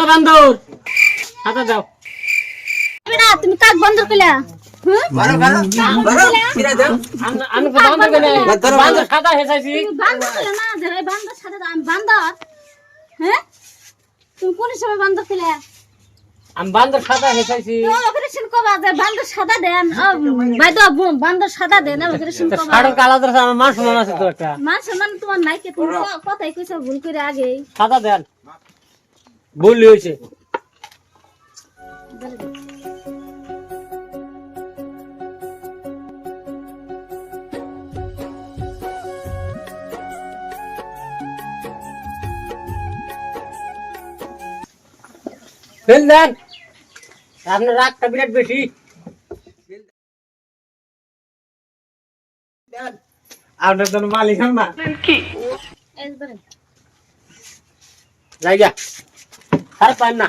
বান্দর হাতা দাও বেটা তুমি কাক বন্দর কইলা মারো ফিরে দাও আমি তো বান্দর কই নাই বান্দর সাদা হেসাইছি তুমি বান্দর কইলা না যে ভাই বান্দর সাথে আমি বান্দর হ্যাঁ তুমি কোন সময় বান্দর কইলা আমি বান্দর সাদা হেসাইছি তো অপারেশন কবা যে বান্দর সাদা দেন ভাই তো বান্দর সাদা দেন অপারেশন কবা সাড়ে কালা ধরছে আমার মান সম্মান আছে তো একটা মান সম্মান তোমার নাই কে তুমি কথাই কইছো ভুল করে আগে সাদা দেন ভুল হয়েছে ফেল দেন আপনার রাগটা বিরাট বেশি আপনার তো মালিক না একবারে জায়গা আর পান না